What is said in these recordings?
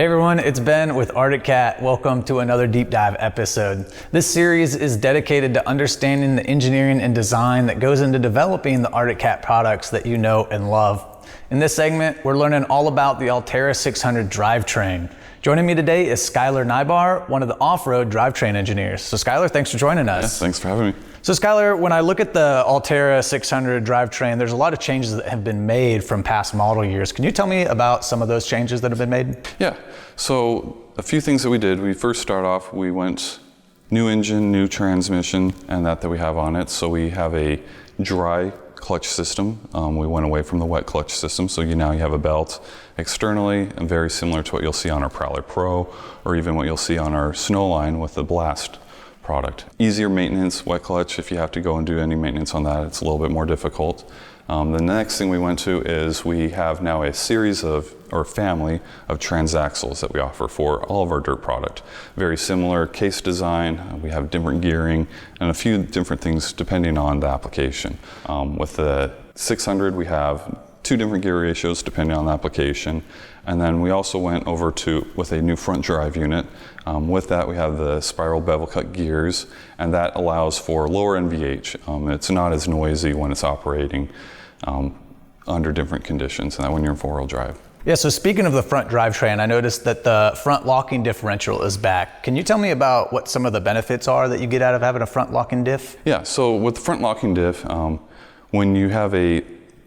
Hey everyone, it's Ben with Arctic Cat. Welcome to another deep dive episode. This series is dedicated to understanding the engineering and design that goes into developing the Arctic Cat products that you know and love. In this segment, we're learning all about the ALTERRA 600 drivetrain. Joining me today is Skylar Nybar, one of the off-road drivetrain engineers. So Skylar, thanks for joining us. Yeah, thanks for having me. So Skylar, when I look at the ALTERRA 600 drivetrain, there's a lot of changes that have been made from past model years. Can you tell me about some of those changes that have been made? Yeah, so a few things that we did. We first start off, we went new engine, new transmission, and that we have on it. So we have a dry clutch system. We went away from the wet clutch system, so now you have a belt externally, and very similar to what you'll see on our Prowler Pro, or even what you'll see on our Snowline with the Blast product. Easier maintenance, wet clutch. If you have to go and do any maintenance on that, it's a little bit more difficult. The next thing we went to is we have now a series of, or family of Transaxles that we offer for all of our dirt product. Very similar case design. We have different gearing and a few different things depending on the application. With the 600, we have two different gear ratios depending on the application. And then we also went over to with a new front drive unit. With that, we have the spiral bevel cut gears, and that allows for lower NVH. It's not as noisy when it's operating under different conditions than when you're in four-wheel drive. Yeah, so speaking of the front drivetrain, I noticed that the front locking differential is back. Can you tell me about what some of the benefits are that you get out of having a front locking diff? Yeah, so with the front locking diff, when you have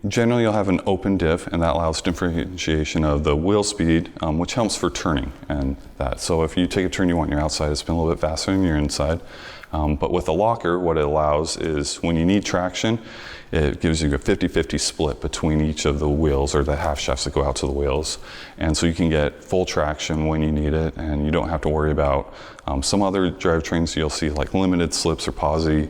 generally you'll have an open diff, and that allows differentiation of the wheel speed, which helps for turning and that. So if you take a turn you want on your outside, it's been a little bit faster than your inside. But with a locker, what it allows is when you need traction, it gives you a 50-50 split between each of the wheels, or the half shafts that go out to the wheels. And so you can get full traction when you need it, and you don't have to worry about some other drivetrains you'll see like limited slips or posi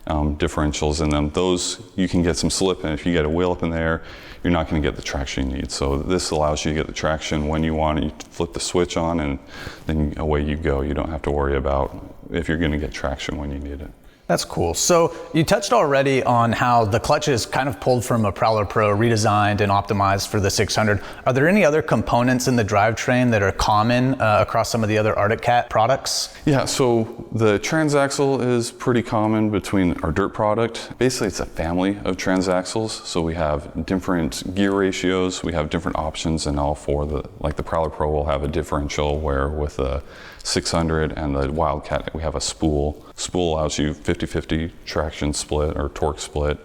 differentials in them. Those you can get some slip, and if you get a wheel up in the air, you're not going to get the traction you need. So this allows you to get the traction when you want it. You flip the switch on and then away you go. You don't have to worry about if you're going to get traction when you need it. That's cool. So you touched already on how the clutch is kind of pulled from a Prowler Pro, redesigned and optimized for the 600. Are there any other components in the drivetrain that are common across some of the other Arctic Cat products? Yeah, so the Transaxle is pretty common between our dirt product. Basically, it's a family of Transaxles. So we have different gear ratios. We have different options in all four. Like the Prowler Pro will have a differential, where with the 600 and the Wildcat, we have a spool. Spool allows you 50-50 traction split or torque split,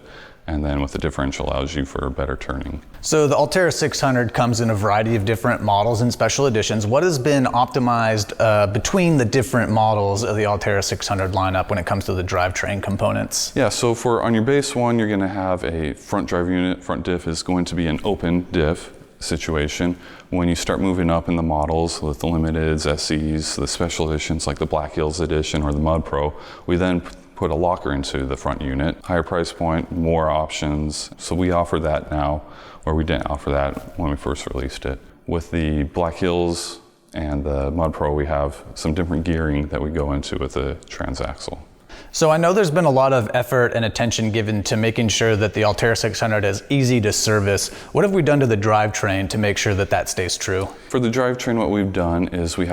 and then with the differential allows you for better turning. So the ALTERRA 600 comes in a variety of different models and special editions. What has been optimized between the different models of the ALTERRA 600 lineup when it comes to the drivetrain components? Yeah, so on your base one, you're going to have a front drive unit. Front diff is going to be an open diff situation. When you start moving up in the models with the limiteds, SEs, the special editions like the Black Hills edition or the Mud Pro, we then put a locker into the front unit. Higher price point, more options. So we offer that now, where we didn't offer that when we first released it. With the Black Hills and the Mud Pro, we have some different gearing that we go into with the Transaxle. So I know there's been a lot of effort and attention given to making sure that the ALTERRA 600 is easy to service. What have we done to the drivetrain to make sure that that stays true? For the drivetrain, what we've done is we've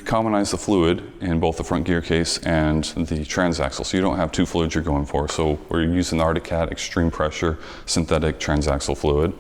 commonized the fluid in both the front gear case and the Transaxle, so you don't have two fluids you're going for. So we're using the Arctic Cat extreme pressure synthetic Transaxle fluid.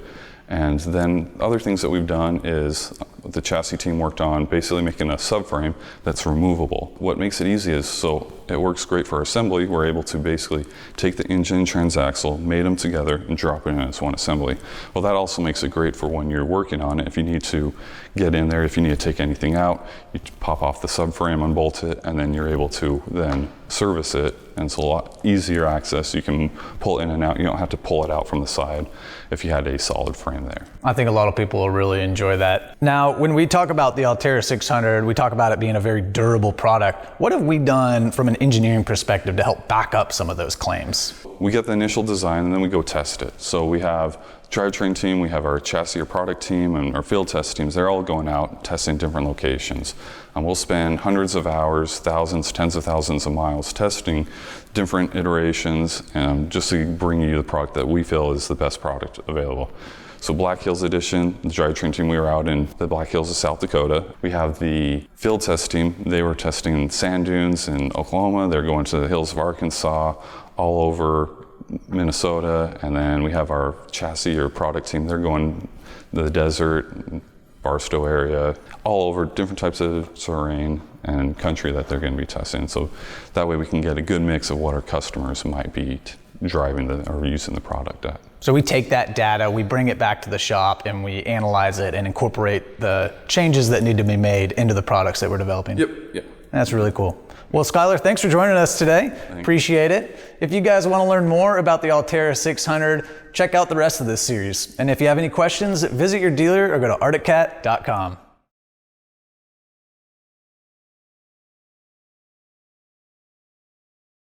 And then other things that we've done is the chassis team worked on basically making a subframe that's removable. What makes it easy is, so it works great for assembly. We're able to basically take the engine and Transaxle, mate them together, and drop it in as one assembly. Well, that also makes it great for when you're working on it. If you need to get in there, if you need to take anything out, you pop off the subframe, unbolt it, and then you're able to then service it. And it's a lot easier access. You can pull in and out. You don't have to pull it out from the side if you had a solid frame there. I think a lot of people will really enjoy that. Now, when we talk about the ALTERRA 600, we talk about it being a very durable product. What have we done from an engineering perspective to help back up some of those claims? We get the initial design and then we go test it. So we have drivetrain team, we have our chassis or product team, and our field test teams. They're all going out testing different locations. We'll spend hundreds of hours, thousands, tens of thousands of miles testing different iterations, just to bring you the product that we feel is the best product available. So Black Hills Edition, the drivetrain team, we were out in the Black Hills of South Dakota. We have the field test team. They were testing sand dunes in Oklahoma. They're going to the hills of Arkansas, all over Minnesota. And then we have our chassis or product team. They're going to the desert, Barstow area, all over different types of terrain and country that they're going to be testing. So that way we can get a good mix of what our customers might be driving or using the product at. So we take that data, we bring it back to the shop, and we analyze it and incorporate the changes that need to be made into the products that we're developing. Yep. That's really cool. Well, Skylar, thanks for joining us today. Appreciate it. If you guys want to learn more about the ALTERRA 600, check out the rest of this series. And if you have any questions, visit your dealer or go to arcticcat.com.